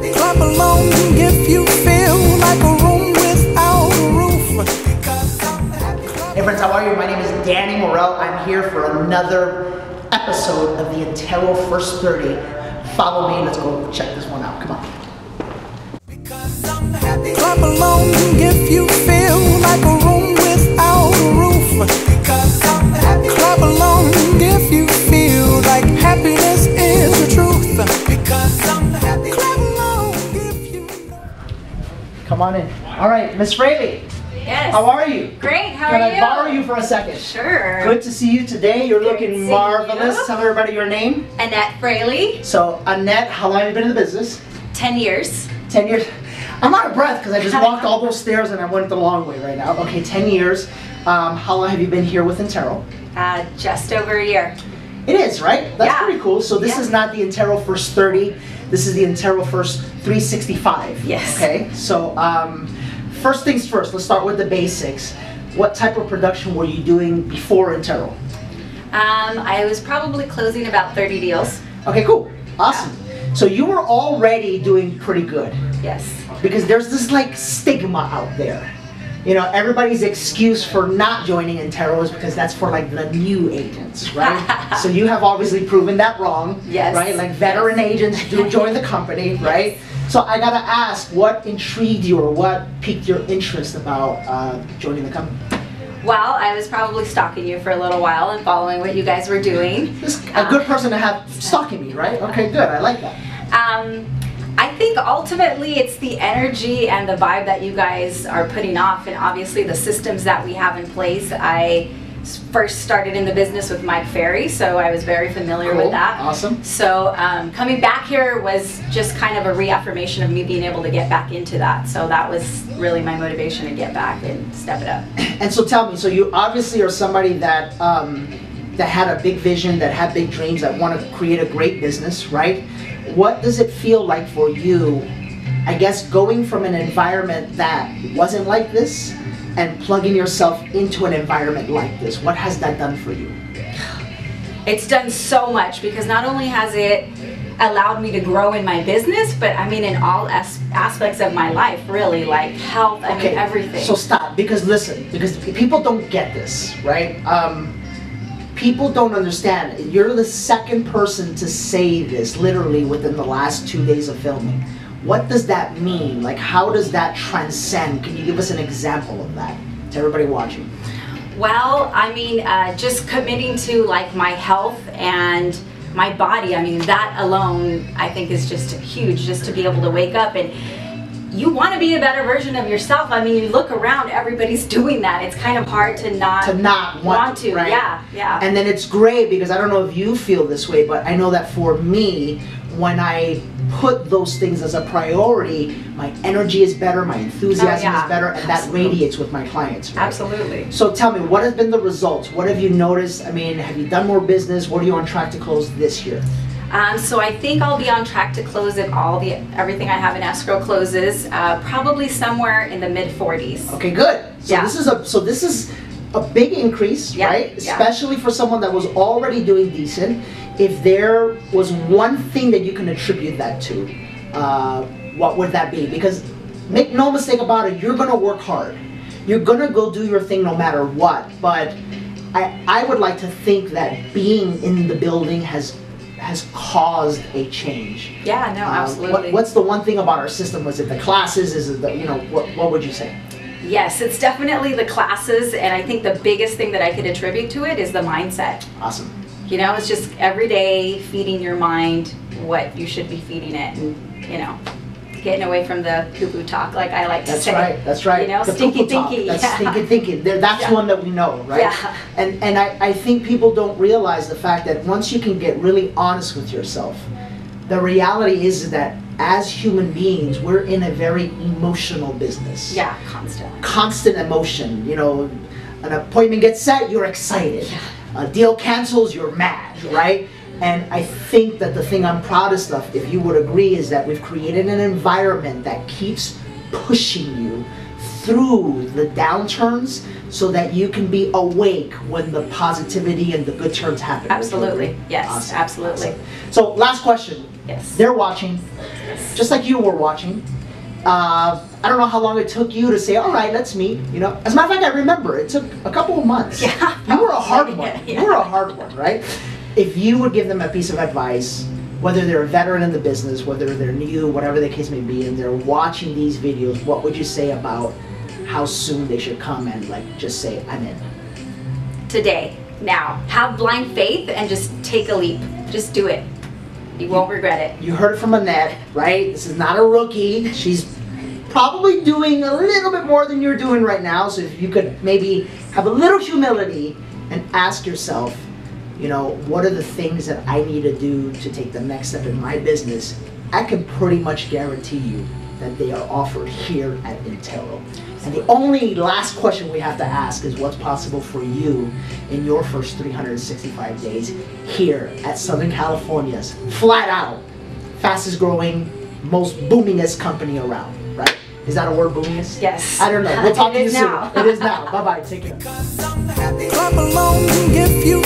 Clap along if you feel like a room without a roof. Hey friends, how are you? My name is Danny Morell. I'm here for another episode of the Intero First 30. Follow me, let's go check this one out. Come on. Clap along if you feel like a room without a roof. Clap along if you feel like happiness is the truth. Clap along if you know. Come on in. All right, Miss Fraley. Yes. How are you? Great, how Can are you? I borrow you for a second? Sure. Good to see you today. You're Good looking to see marvelous. you. Tell everybody your name. Annette Fraley, So, Annette, how long have you been in the business? 10 years. 10 years. I'm out of breath because I just walked all those stairs and I went the long way right now. Okay, 10 years. How long have you been here with Intero? Just over a year. It is, right? That's Yeah. pretty cool. So this is not the Intero First 30. This is the Intero First 365. Yes. Okay, so first things first, let's start with the basics. What type of production were you doing before Intero? I was probably closing about 30 deals. Okay, cool. Awesome. So you were already doing pretty good. Yes. Because there's this like stigma out there. You know, everybody's excuse for not joining Intero is because that's for like the new agents, right? So you have obviously proven that wrong, Yes. right? Like veteran agents do join the company, right? So I gotta ask, what intrigued you or what piqued your interest about joining the company? Well, I was probably stalking you for a little while and following what you guys were doing. This is a good person to have stalking me, right? Okay, good. I like that. I think ultimately it's the energy and the vibe that you guys are putting off, and obviously the systems that we have in place. I first started in the business with Mike Ferry, so I was very familiar Cool. with that. Awesome. So coming back here was just kind of a reaffirmation of me being able to get back into that. So that was really my motivation to get back and step it up. And so tell me, so you obviously are somebody that that had a big vision, that had big dreams, that want to create a great business, right? What does it feel like for you, I guess, going from an environment that wasn't like this and plugging yourself into an environment like this? What has that done for you? It's done so much, because not only has it allowed me to grow in my business, but I mean in all aspects of my life, really, like health, I mean everything. So stop, because listen, because people don't get this, right? People don't understand. You're the second person to say this literally within the last 2 days of filming. What does that mean? Like, how does that transcend? Can you give us an example of that to everybody watching? Well, I mean, just committing to like my health and my body, I mean, that alone I think is just huge, just to be able to wake up and you want to be a better version of yourself. I mean, you look around, everybody's doing that. It's kind of hard to not want to, right? Yeah. And then it's great, because I don't know if you feel this way, but I know that for me, when I put those things as a priority, my energy is better, my enthusiasm is better, and that radiates with my clients. Right? Absolutely. So tell me, what has been the results? What have you noticed? I mean, have you done more business? What are you on track to close this year? So I think I'll be on track to close it everything I have in escrow closes, probably somewhere in the mid-40s. Okay, good. So this is a big increase, right? Especially for someone that was already doing decent. If there was one thing that you can attribute that to, what would that be? Because make no mistake about it, you're gonna work hard. You're gonna go do your thing no matter what. But I would like to think that being in the building has caused a change. Yeah, no, absolutely. What's the one thing about our system? Was it the classes? Is it the, you know, what would you say? Yes, it's definitely the classes, and I think the biggest thing that I could attribute to it is the mindset. Awesome. You know, it's just every day feeding your mind what you should be feeding it, and you know, getting away from the poo-poo talk, like I like to say. That's right. You know, the stinky thinky. That's stinky thinking. That's one that we know, right? Yeah. And I think people don't realize the fact that once you can get really honest with yourself, the reality is that as human beings, we're in a very emotional business. Yeah, constantly. Constant emotion. You know, an appointment gets set, you're excited. Yeah. A deal cancels, you're mad, right? And I think that the thing I'm proudest of, if you would agree, is that we've created an environment that keeps pushing you through the downturns so that you can be awake when the positivity and the good turns happen. Absolutely. Yes, awesome. absolutely. Awesome. So last question. Yes. They're watching, just like you were watching. I don't know how long it took you to say, all right, let's meet. You know, as a matter of fact, I remember it took a couple of months. Yeah. You were a hard one. Yeah. You were a hard one, right? If you would give them a piece of advice, whether they're a veteran in the business, whether they're new, whatever the case may be, and they're watching these videos, what would you say about how soon they should come and like just say, I'm in? Today, now, have blind faith and just take a leap. Just do it. You won't regret it. You heard it from Annette, right? This is not a rookie. She's probably doing a little bit more than you're doing right now. So if you could maybe have a little humility and ask yourself, you know, what are the things that I need to do to take the next step in my business? I can pretty much guarantee you that they are offered here at Intero. And the only last question we have to ask is what's possible for you in your first 365 days here at Southern California's flat out fastest growing, most boomingest company around, right? Is that a word, boomingest? Yes. I don't know. We'll talk to you soon. now. It is now. Bye-bye. Take care. Clap along if you